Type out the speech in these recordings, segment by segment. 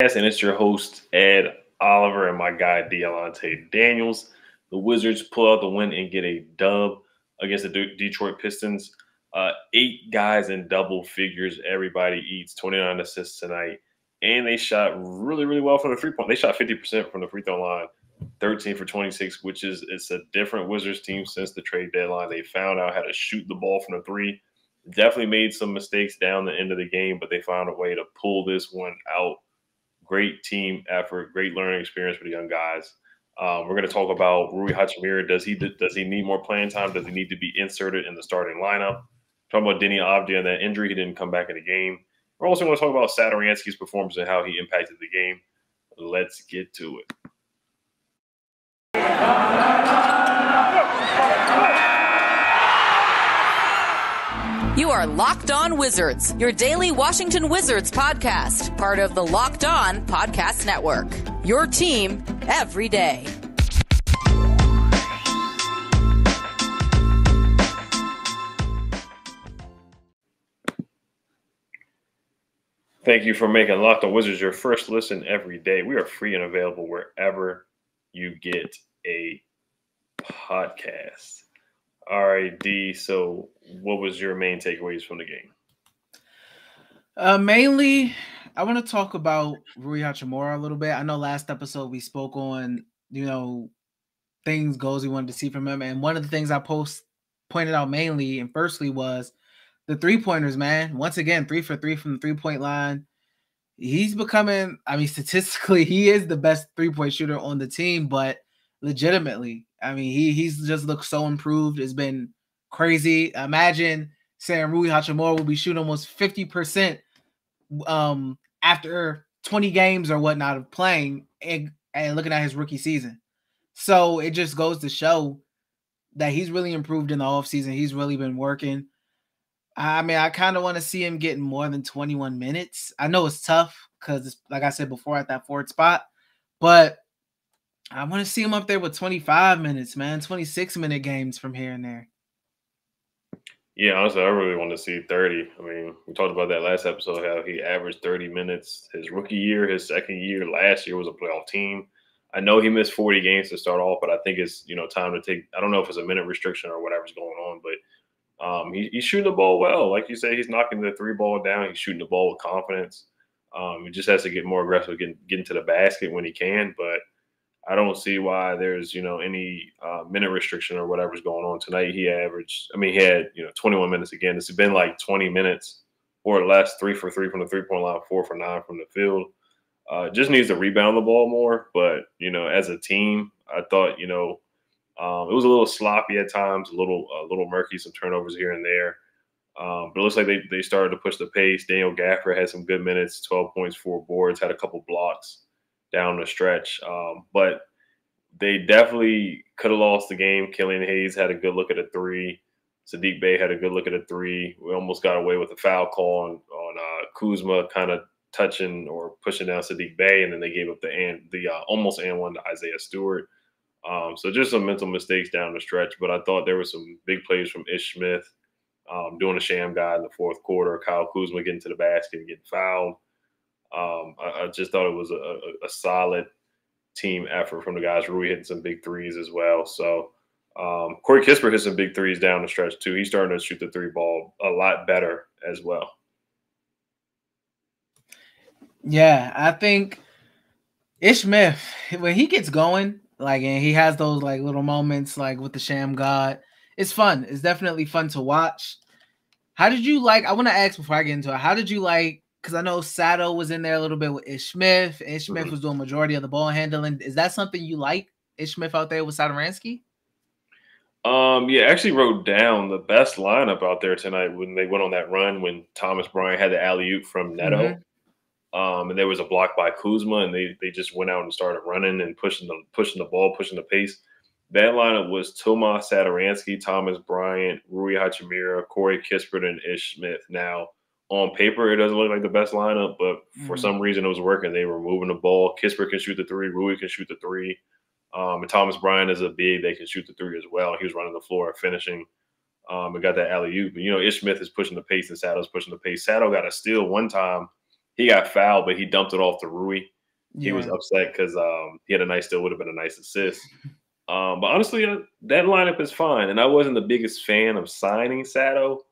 And it's your host, Ed Oliver, and my guy, Dialante Daniels. The Wizards pull out the win and get a dub against the Detroit Pistons. Eight guys in double figures. Everybody eats 29 assists tonight. And they shot really, really well from the three-point. They shot 50% from the free throw line, 13 for 26, which is it's a different Wizards team since the trade deadline. They found out how to shoot the ball from the three. Definitely made some mistakes down the end of the game, but they found a way to pull this one out. Great team effort, great learning experience for the young guys. We're going to talk about Rui Hachimura. Does he need more playing time? Does he need to be inserted in the starting lineup? Talking about Denny Avdia and that injury, he didn't come back in the game. We're also going to talk about Satoransky's performance and how he impacted the game. Let's get to it. You are Locked On Wizards, your daily Washington Wizards podcast, part of the Locked On Podcast Network. Your team every day. Thank you for making Locked On Wizards your first listen every day. We are free and available wherever you get a podcast. All right, D. So, what was your main takeaways from the game? Mainly, I want to talk about Rui Hachimura a little bit. I know last episode we spoke on, goals we wanted to see from him. And one of the things I pointed out mainly and firstly was the three-pointers, man. Once again, 3 for 3 from the three-point line. He's becoming, statistically, he is the best three-point shooter on the team, but legitimately, he's just looked so improved. It's been crazy. Imagine saying Rui Hachimura will be shooting almost 50% after 20 games or whatnot of playing and looking at his rookie season. So it just goes to show that he's really improved in the offseason. He's really been working. I kind of want to see him getting more than 21 minutes. I know it's tough because, like I said before, at that forward spot, but I want to see him up there with 25 minutes, man, 26-minute games from here and there. Yeah, honestly, I really want to see 30. We talked about that last episode, how he averaged 30 minutes his rookie year, his second year. Last year was a playoff team. I know he missed 40 games to start off, but I think it's, time to take – I don't know if it's a minute restriction or whatever's going on, but he's shooting the ball well. Like you say, he's knocking the three ball down. He's shooting the ball with confidence. He just has to get more aggressive, getting to the basket when he can, but I don't see why there's, any minute restriction or whatever's going on tonight. He had, 21 minutes again. It's been like 20 minutes or less, 3 for 3 from the three-point line, 4 for 9 from the field. Just needs to rebound the ball more. But, as a team, I thought, it was a little sloppy at times, a little murky, some turnovers here and there. But it looks like they started to push the pace. Daniel Gafford had some good minutes, 12 points, 4 boards, had a couple blocks down the stretch. But they definitely could have lost the game. Killian Hayes had a good look at a three. Sadiq Bey had a good look at a three. We almost got away with a foul call on Kuzma, kind of touching or pushing down Sadiq Bey, and then they gave up the almost and one to Isaiah Stewart. So just some mental mistakes down the stretch. But I thought there were some big plays from Ish Smith doing a sham guy in the fourth quarter. Kyle Kuzma getting to the basket and getting fouled. I just thought it was a solid team effort from the guys. Rui hitting some big threes as well. So Corey Kispert hit some big threes down the stretch too. He's starting to shoot the three ball a lot better as well. Yeah, I think Ish Smith, when he gets going, and he has those little moments with the sham god, it's fun. It's definitely fun to watch. How did you I want to ask before I get into it, how did you because I know Sato was in there a little bit with Ish Smith. Ish Smith was doing majority of the ball handling. Is that something you like, Ish Smith out there with Satoransky? Yeah, I actually wrote down the best lineup out there tonight when they went on that run when Thomas Bryant had the alley-oop from Neto. And there was a block by Kuzma, and they just went out and started running and pushing the ball, pushing the pace. That lineup was Tomas Satoransky, Thomas Bryant, Rui Hachimura, Corey Kispert, and Ish Smith. Now, on paper, it doesn't look like the best lineup, but for some reason it was working. They were moving the ball. Kispert can shoot the three. Rui can shoot the three. And Thomas Bryant is a big. They can shoot the three as well. He was running the floor, finishing, and got that alley-oop. But, Ish Smith is pushing the pace, and Sato's pushing the pace. Sato got a steal one time he got fouled, but he dumped it off to Rui. He was Yeah. upset because he had a nice steal, would have been a nice assist. But honestly, that lineup is fine. And I wasn't the biggest fan of signing Sato.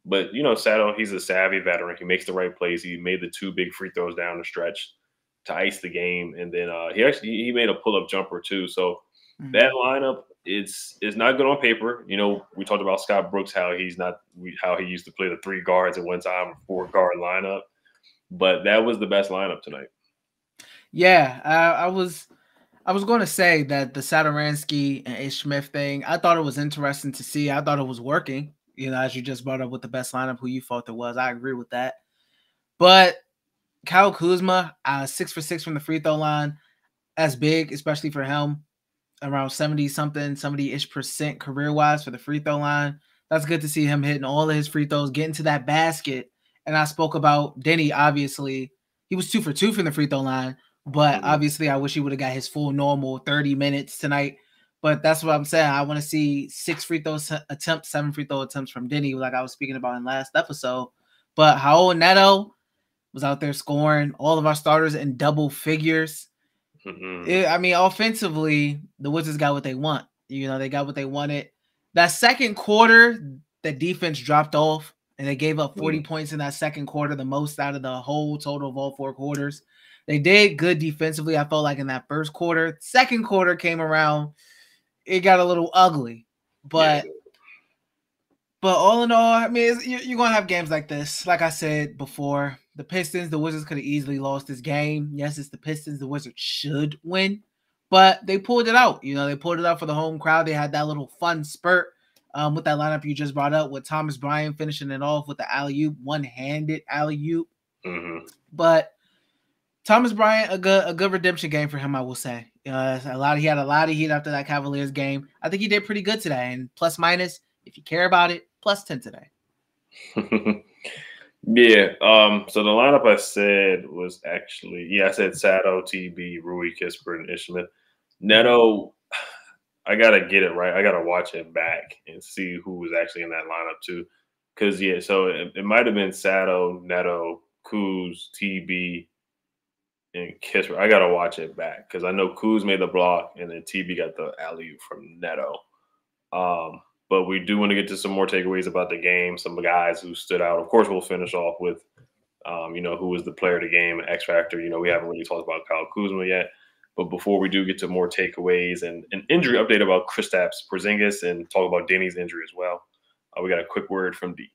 But, Sato, he's a savvy veteran. He makes the right plays. He made the 2 big free throws down the stretch to ice the game. And then he made a pull-up jumper too. So that lineup is not good on paper. We talked about Scott Brooks, how he used to play the 3 guards at one time, 4-guard lineup. But that was the best lineup tonight. Yeah, I was going to say that the Satoransky and Ish Smith thing, I thought it was interesting to see. I thought it was working, as you just brought up with the best lineup, who you thought it was. I agree with that. But Kyle Kuzma, 6 for 6 from the free throw line. That's big, especially for him. Around 70-ish% career-wise for the free throw line. That's good to see him hitting all of his free throws, getting to that basket. And I spoke about Denny, obviously. He was 2 for 2 from the free throw line. But obviously, I wish he would have got his full normal 30 minutes tonight. But that's what I'm saying. I want to see 6 free throw attempts, 7 free throw attempts from Denny, like I was speaking about in last episode. But Raul Neto was out there scoring. All of our starters in double figures. Offensively, the Wizards got what they want. They got what they wanted. That second quarter, the defense dropped off, and they gave up 40 points in that second quarter, the most out of the whole total of all 4 quarters. They did good defensively, I felt like, in that first quarter. Second quarter came around. It got a little ugly. But all in all, you're going to have games like this. Like I said before, the Pistons, the Wizards could have easily lost this game. Yes, it's the Pistons. The Wizards should win. But they pulled it out. They pulled it out for the home crowd. They had that little fun spurt with that lineup you just brought up with Thomas Bryant finishing it off with the alley-oop, one-handed alley-oop. But Thomas Bryant, a good redemption game for him, I will say. He had a lot of heat after that Cavaliers game. I think he did pretty good today. And plus minus, if you care about it, +10 today. Yeah. So the lineup I said was actually, I said Sato, TB, Rui, Kispert, and Ish Smith. Neto, I gotta get it right. I gotta watch it back and see who was actually in that lineup too. Because so it might have been Sato, Neto, Kuz, TB, and Kispert. I gotta watch it back because I know Kuz made the block and then TB got the alley from Neto. But we do want to get to some more takeaways about the game, some guys who stood out. Of course, we'll finish off with, who was the player of the game, X Factor. We haven't really talked about Kyle Kuzma yet. But before we do get to more takeaways and an injury update about Kristaps Porzingis and talk about Denny's injury as well, we got a quick word from D.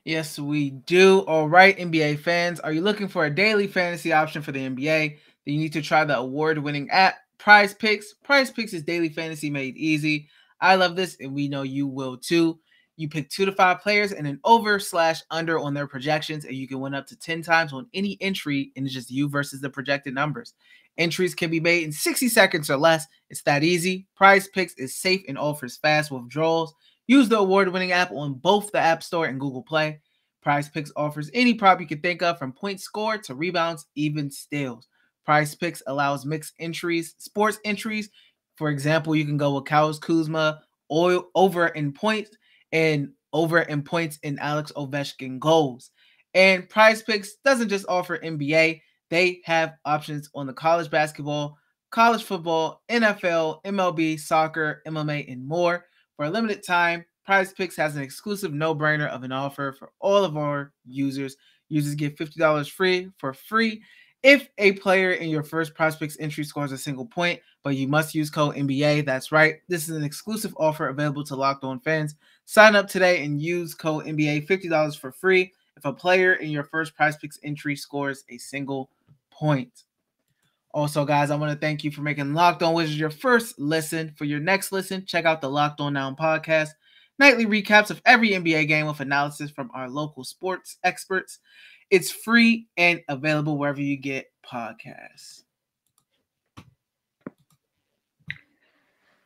Yes, we do. All right, NBA fans, are you looking for a daily fantasy option for the NBA? Then you need to try the award-winning app, Prize Picks. Prize Picks is daily fantasy made easy. I love this, and we know you will too. You pick 2 to 5 players and an over/under on their projections, and you can win up to 10 times on any entry, and it's just you versus the projected numbers. Entries can be made in 60 seconds or less. It's that easy. Prize Picks is safe and offers fast withdrawals. Use the award-winning app on both the App Store and Google Play. Prize Picks offers any prop you can think of, from points scored to rebounds, even steals. Prize Picks allows mixed entries, sports entries. For example, you can go with Kyle Kuzma over in points and over in points in Alex Ovechkin goals. And Prize Picks doesn't just offer NBA. They have options on the college basketball, college football, NFL, MLB, soccer, MMA, and more. For a limited time, Prize Picks has an exclusive no-brainer of an offer for all of our users. Users get $50 free if a player in your first Prize Picks entry scores a single point, but you must use code NBA. That's right. This is an exclusive offer available to Locked On fans. Sign up today and use code NBA, $50 for free if a player in your first Prize Picks entry scores a single point. Also, guys, I want to thank you for making Locked On Wizards your first listen. For your next listen, check out the Locked On Now podcast. Nightly recaps of every NBA game with analysis from our local sports experts. It's free and available wherever you get podcasts.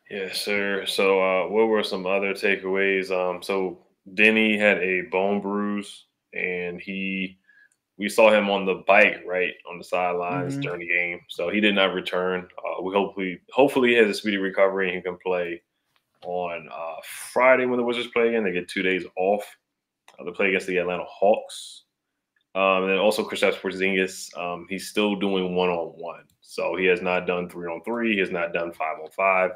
Yes, sir. So what were some other takeaways? So Denny had a bone bruise, and we saw him on the bike, right, on the sidelines during the game. So he did not return. We hopefully he has a speedy recovery and he can play on Friday when the Wizards play again. They get 2 days off. They play against the Atlanta Hawks. And then also Kristaps Porzingis, he's still doing 1-on-1. So he has not done 3-on-3. He has not done 5-on-5.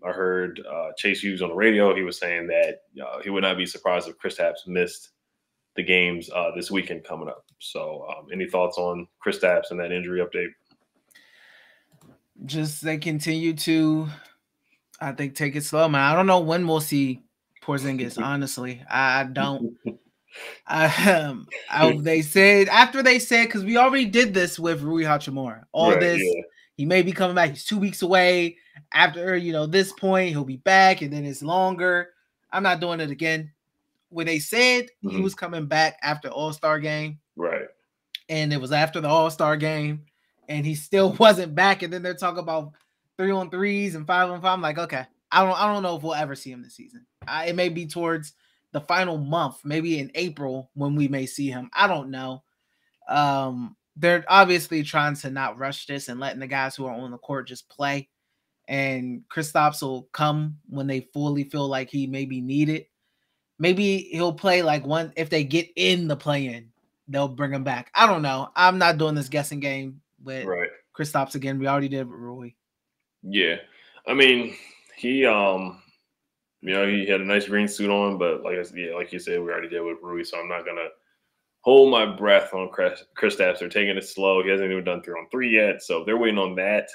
I heard Chase Hughes on the radio. He was saying that he would not be surprised if Kristaps missed the games this weekend coming up. So any thoughts on Kristaps and that injury update? Just they continue to, I think, take it slow, man. I don't know when we'll see Porzingis, honestly. I don't. They said after they said, because we already did this with Rui Hachimura. All Right, this, yeah. he may be coming back. He's 2 weeks away. After this point, he'll be back, and then it's longer. I'm not doing it again. When they said he was coming back after All-Star game, right, and it was after the All-Star game, and he still wasn't back, and then they're talking about 3-on-3s and 5-on-5. I'm like, okay, I don't know if we'll ever see him this season. It may be towards the final month, maybe in April, when we may see him. I don't know. They're obviously trying to not rush this and letting the guys who are on the court just play. And Kristaps will come when they fully feel like he may be needed. Maybe he'll play like one if they get in the play-in, they'll bring him back. I don't know. I'm not doing this guessing game with Kristaps again. We already did with Rui. Yeah, I mean he he had a nice green suit on, but like you said, we already did with Rui, so I'm not gonna hold my breath on Kristaps. They're taking it slow. He hasn't even done 3-on-3 yet, so if they're waiting on that.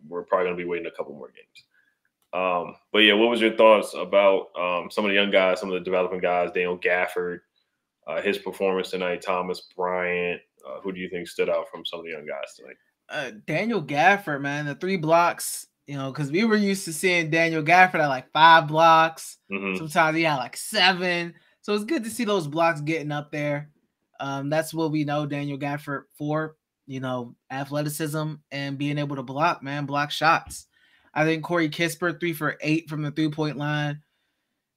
We're probably gonna be waiting a couple more games. But yeah, what was your thoughts about some of the young guys, some of the developing guys, Daniel Gafford, his performance tonight, Thomas Bryant? Who do you think stood out from some of the young guys tonight? Daniel Gafford, man, the 3 blocks, because we were used to seeing Daniel Gafford at like 5 blocks. Sometimes he had like 7. So it's good to see those blocks getting up there. That's what we know Daniel Gafford for, athleticism and being able to block shots. I think Corey Kispert 3 for 8 from the 3-point line.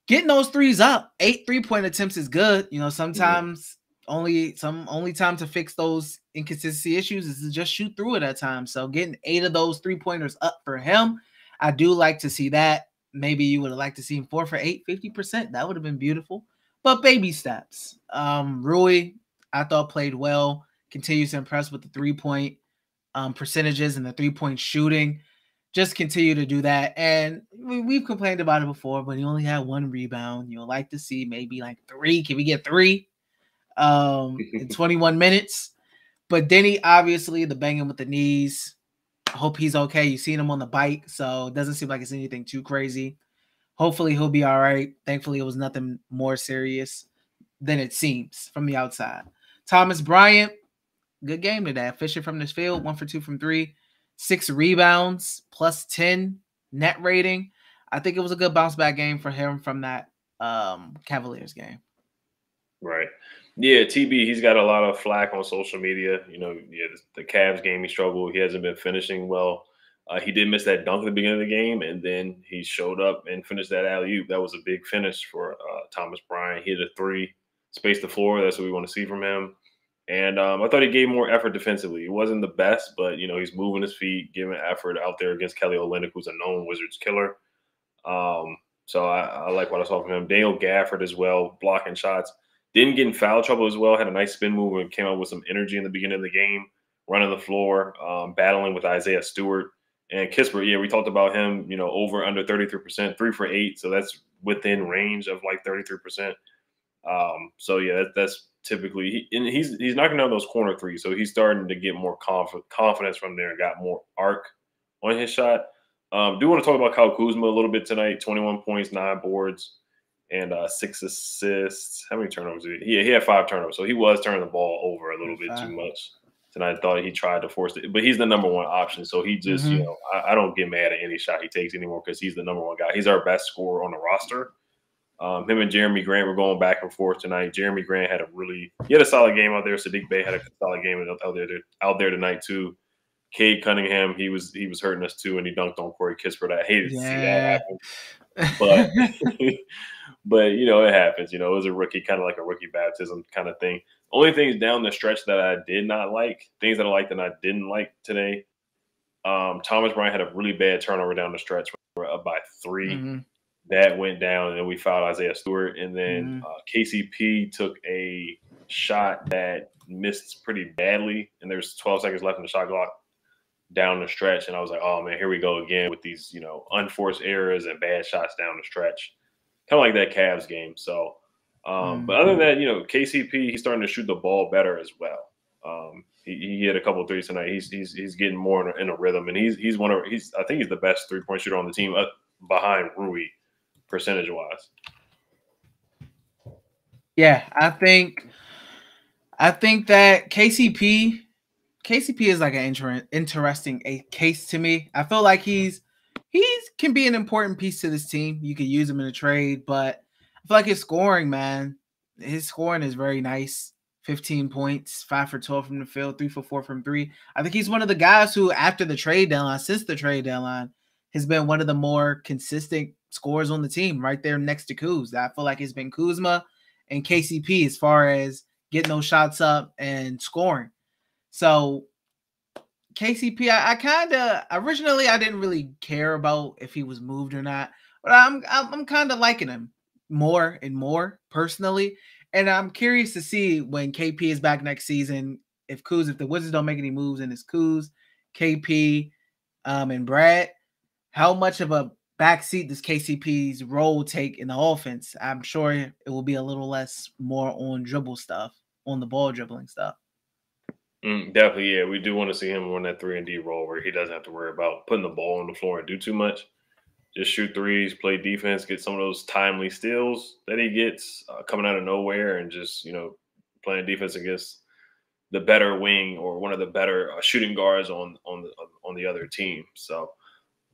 Getting those 3s up, 8 3-point attempts is good. Sometimes only time to fix those inconsistency issues is to just shoot through it at times. So getting 8 of those 3-pointers up for him, I do like to see that. Maybe you would have liked to see him 4 for 8, 50%. That would have been beautiful. But baby steps. Rui, I thought played well. Continues to impress with the 3-point percentages and the 3-point shooting. Just continue to do that. And we've complained about it before, but he only had 1 rebound. You'll like to see maybe like 3. Can we get 3 in 21 minutes? But Denny, obviously, the banging with the knees. I hope he's okay. You've seen him on the bike, so it doesn't seem like it's anything too crazy. Hopefully he'll be all right. Thankfully, it was nothing more serious than it seems from the outside. Thomas Bryant, good game today. Fishing from this field, 1 for 2 from 3. 6 rebounds, plus 10 net rating. I think it was a good bounce back game for him from that Cavaliers game. Right. Yeah, TB, he's got a lot of flack on social media. The Cavs game, he struggled. He hasn't been finishing well. He did miss that dunk at the beginning of the game, and then he showed up and finished that alley-oop. That was a big finish for Thomas Bryant. He hit a 3, spaced the floor. That's what we want to see from him. And I thought he gave more effort defensively. He wasn't the best, but, he's moving his feet, giving effort out there against Kelly Olynyk, who's a known Wizards killer. So I like what I saw from him. Daniel Gafford as well, blocking shots. Didn't get in foul trouble as well. Had a nice spin move and came out with some energy in the beginning of the game, running the floor, battling with Isaiah Stewart. And Kispert, we talked about him, over under 33%, 3 for 8. So that's within range of like 33%. That's typically he's knocking down those corner 3s, so he's starting to get more confidence from there and got more arc on his shot. Do want to talk about Kyle Kuzma a little bit tonight. 21 points, 9 boards, and 6 assists. How many turnovers did he? He had 5 turnovers, so he was turning the ball over a little bit too much tonight. I thought he tried to force it, but he's the number 1 option, so he just I don't get mad at any shot he takes anymore because he's the number 1 guy. He's our best scorer on the roster. Him and Jeremy Grant were going back and forth tonight. Jeremy Grant had a solid game out there. Sadiq Bey had a solid game out there tonight too. Cade Cunningham, he was hurting us too, and he dunked on Corey Kispert. I hated to see that happen, but it happens. It was a rookie, kind of like a rookie baptism kind of thing. Only things down the stretch that I did not like, things that I liked and I didn't like today. Thomas Bryant had a really bad turnover down the stretch. We were up by 3. That went down, and then we fouled Isaiah Stewart. And then KCP took a shot that missed pretty badly, and there's 12 seconds left in the shot clock down the stretch. And I was like, oh, man, here we go again with these, unforced errors and bad shots down the stretch. Kind of like that Cavs game. So, but other than that, KCP, he's starting to shoot the ball better as well. He hit a couple of threes tonight. He's getting more in a rhythm, and I think he's the best 3-point shooter on the team behind Rui, percentage wise. Yeah, I think that KCP is like an interesting case to me. I feel like he's can be an important piece to this team. You could use him in a trade, but I feel like his scoring is very nice. 15 points, 5 for 12 from the field, 3 for 4 from 3. I think he's one of the guys who, since the trade deadline, has been one of the more consistent scorers on the team, right there next to Kuz. I feel like it's been Kuzma and KCP as far as getting those shots up and scoring. So KCP, originally I didn't really care about if he was moved or not, but I'm kind of liking him more and more personally. And I'm curious to see when KP is back next season, if the Wizards don't make any moves, and it's Kuz, KP, and Brad, how much of a backseat does KCP's role take in the offense? I'm sure it will be a little less more on the ball dribbling stuff. Definitely, yeah. We do want to see him run that 3-and-D role where he doesn't have to worry about putting the ball on the floor and do too much. Just shoot threes, play defense, get some of those timely steals that he gets coming out of nowhere, and just playing defense against the better wing or one of the better shooting guards on the other team. So,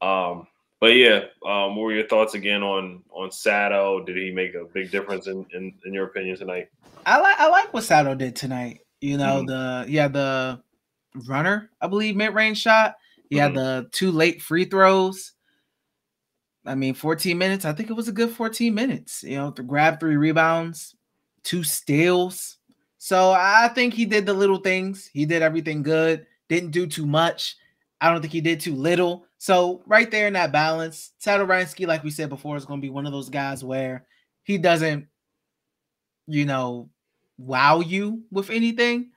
but yeah, what were your thoughts again on Sato? Did he make a big difference in your opinion tonight? I like what Sato did tonight. The runner, I believe, mid-range shot. He had the 2 late free throws. 14 minutes. I think it was a good 14 minutes. To grab 3 rebounds, 2 steals. So I think he did the little things. He did everything good. Didn't do too much. I don't think he did too little. So right there in that balance, Sato Ransky, like we said before, is going to be one of those guys where he doesn't, wow you with anything.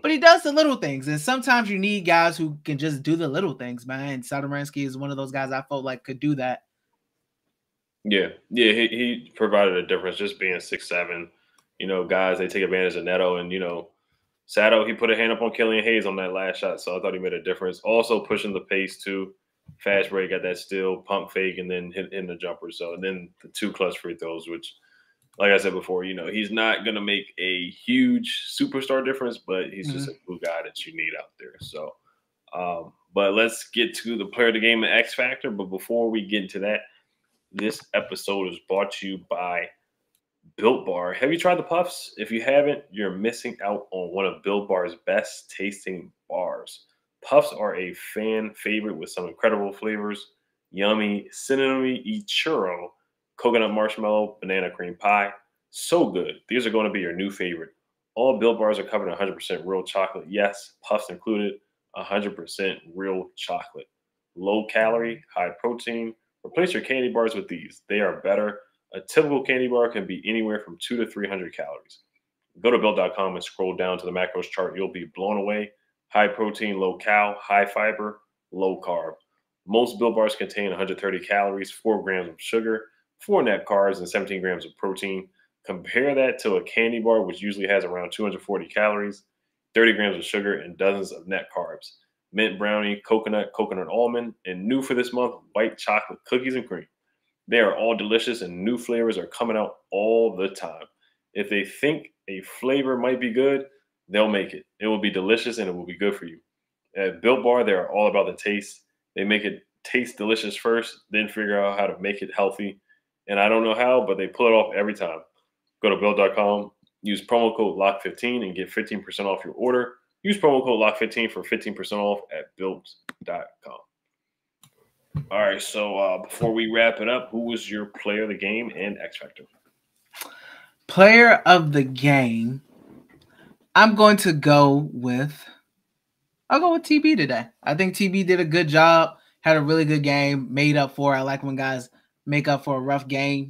But he does the little things. And sometimes you need guys who can just do the little things, man. And Sato Ransky is one of those guys I felt like could do that. Yeah, he provided a difference just being 6'7". Guys, they take advantage of Neto, and Sato, he put a hand up on Killian Hayes on that last shot, so I thought he made a difference. Also pushing the pace too, fast break, got that steal, pump fake, and then hitting the jumper. So, and then the 2 clutch free throws, which, like I said before, he's not gonna make a huge superstar difference, but he's just a cool guy that you need out there. So, but let's get to the player of the game and X Factor. But before we get into that, this episode is brought to you by Built Bar. Have you tried the Puffs? If you haven't, you're missing out on one of Built Bar's best tasting bars. Puffs are a fan favorite with some incredible flavors: yummy cinnamony churro, coconut marshmallow, banana cream pie. So good. These are going to be your new favorite. All Built Bars are covered in 100% real chocolate. Yes, Puffs included, 100% real chocolate. Low calorie, high protein. Replace your candy bars with these. They are better. A typical candy bar can be anywhere from 200 to 300 calories. Go to Built.com and scroll down to the macros chart. You'll be blown away. High protein, low cal, high fiber, low carb. Most Built Bars contain 130 calories, 4 grams of sugar, 4 net carbs, and 17 grams of protein. Compare that to a candy bar, which usually has around 240 calories, 30 grams of sugar, and dozens of net carbs. Mint brownie, coconut almond, and new for this month, white chocolate cookies and cream. They are all delicious, and new flavors are coming out all the time. If they think a flavor might be good, they'll make it. It will be delicious, and it will be good for you. At Built Bar, they are all about the taste. They make it taste delicious first, then figure out how to make it healthy. And I don't know how, but they pull it off every time. Go to Built.com, use promo code LOCK15 and get 15% off your order. Use promo code LOCK15 for 15% off at Built.com. All right, so before we wrap it up, who was your player of the game and X Factor? Player of the game, I'm going to go with TB today. I think TB did a good job, had a really good game, made up for it. I like when guys make up for a rough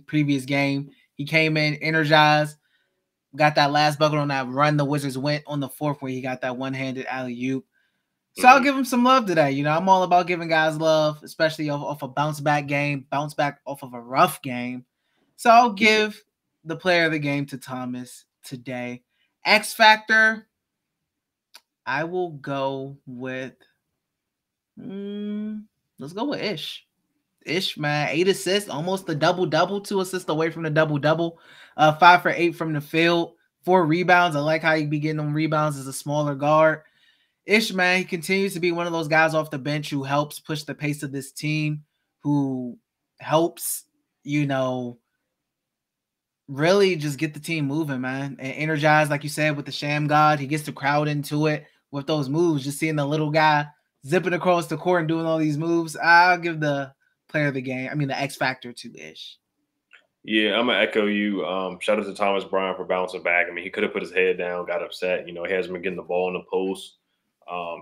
previous game. He came in energized, got that last bucket on that run the Wizards went on the fourth where he got that one-handed alley-oop. So I'll give him some love today. You know, I'm all about giving guys love, especially off a bounce back off of a rough game. So I'll give the player of the game to Thomas today. X Factor, I will go with let's go with Ish. Ish, man, 8 assists, almost the double-double, 2 assists away from the double-double, 5 for 8 from the field, 4 rebounds. I like how he be getting them rebounds as a smaller guard. Ish, man, he continues to be one of those guys off the bench who helps push the pace of this team, who helps, you know, really just get the team moving, man, and energized, like you said, with the Sham God. He gets the crowd into it with those moves, just seeing the little guy zipping across the court and doing all these moves. I'll give the player of the game, the X Factor to Ish. Yeah, I'm gonna echo you. Shout out to Thomas Bryant for bouncing back. I mean, he could have put his head down, got upset. You know, he hasn't been getting the ball in the post.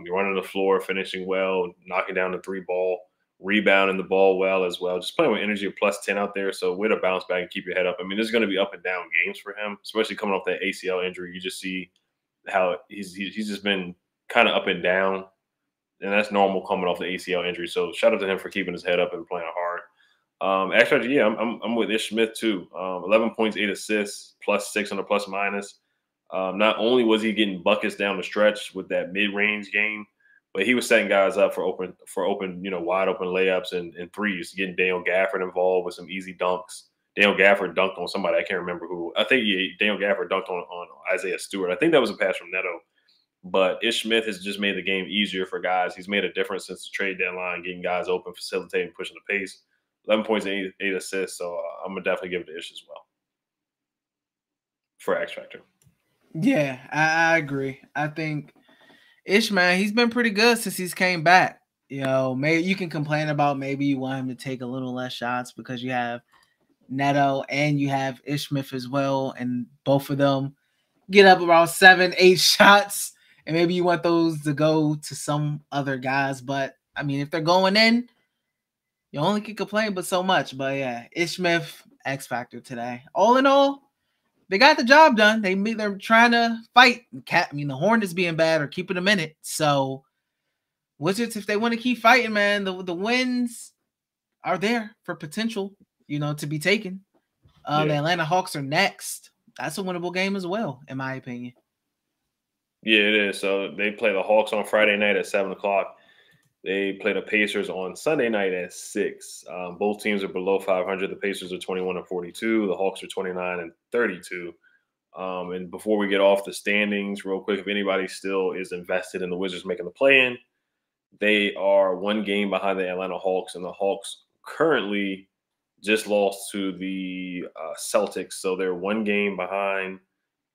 You're running the floor, finishing well, knocking down the 3 ball, rebounding the ball well as well. Just playing with energy of +10 out there. So way to bounce back and keep your head up. I mean, there's going to be up and down games for him, especially coming off that ACL injury. You just see how he's just been kind of up and down, and that's normal coming off the ACL injury. So shout out to him for keeping his head up and playing hard. Actually, yeah, I'm with Ish Smith too. 11 points, 8 assists, +6 on the plus minus. Not only was he getting buckets down the stretch with that mid-range game, but he was setting guys up for open, wide open layups and threes, getting Daniel Gafford involved with some easy dunks. Daniel Gafford dunked on somebody, I can't remember who. I think Daniel Gafford dunked on Isaiah Stewart. I think that was a pass from Neto. But Ish Smith has just made the game easier for guys. He's made a difference since the trade deadline, getting guys open, facilitating, pushing the pace. 11 points and 8 assists. So I'm going to definitely give it to Ish as well for X Factor. Yeah, I agree. I think Ish, man, he's been pretty good since he's came back. You know, maybe you can complain about maybe you want him to take a little less shots because you have Neto and you have Ish Smith as well, and both of them get up around 7, 8 shots, and maybe you want those to go to some other guys. But I mean, if they're going in, you only can complain but so much. But yeah, Ish Smith, X Factor today. All in all, they got the job done. They're trying to fight. The Hornets being bad or keeping them in it. So Wizards, if they want to keep fighting, man, the wins are there for potential, to be taken. The Atlanta Hawks are next. That's a winnable game as well, in my opinion. Yeah, it is. So they play the Hawks on Friday night at 7:00. They play the Pacers on Sunday night at 6. Both teams are below 500. The Pacers are 21-42. The Hawks are 29-32. And before we get off the standings, real quick, if anybody still is invested in the Wizards making the play-in, they are 1 game behind the Atlanta Hawks, and the Hawks currently just lost to the Celtics. So they're 1 game behind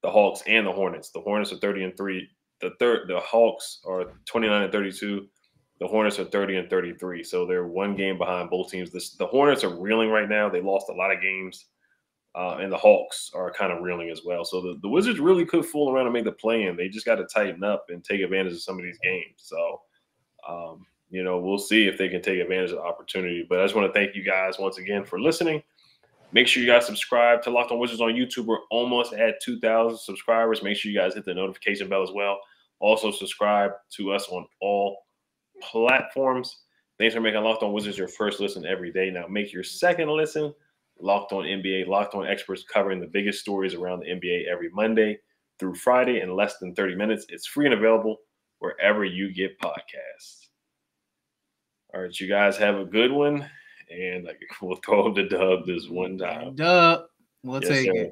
the Hawks and the Hornets. The Hornets are 30-3. The Hawks are 29-32. The Hornets are 30-33, so they're 1 game behind both teams. The Hornets are reeling right now. They lost a lot of games, and the Hawks are kind of reeling as well. So the Wizards really could fool around and make the play-in. They just got to tighten up and take advantage of some of these games. So, we'll see if they can take advantage of the opportunity. But I just want to thank you guys once again for listening. Make sure you guys subscribe to Locked On Wizards on YouTube. We're almost at 2,000 subscribers. Make sure you guys hit the notification bell as well. Also, subscribe to us on all platforms. Thanks for making Locked On Wizards your first listen every day. Now make your second listen Locked On NBA. Locked On experts covering the biggest stories around the NBA every Monday through Friday in less than 30 minutes. It's free and available wherever you get podcasts. All right, you guys have a good one, and we'll throw the dub this one time. Dub. We'll take it.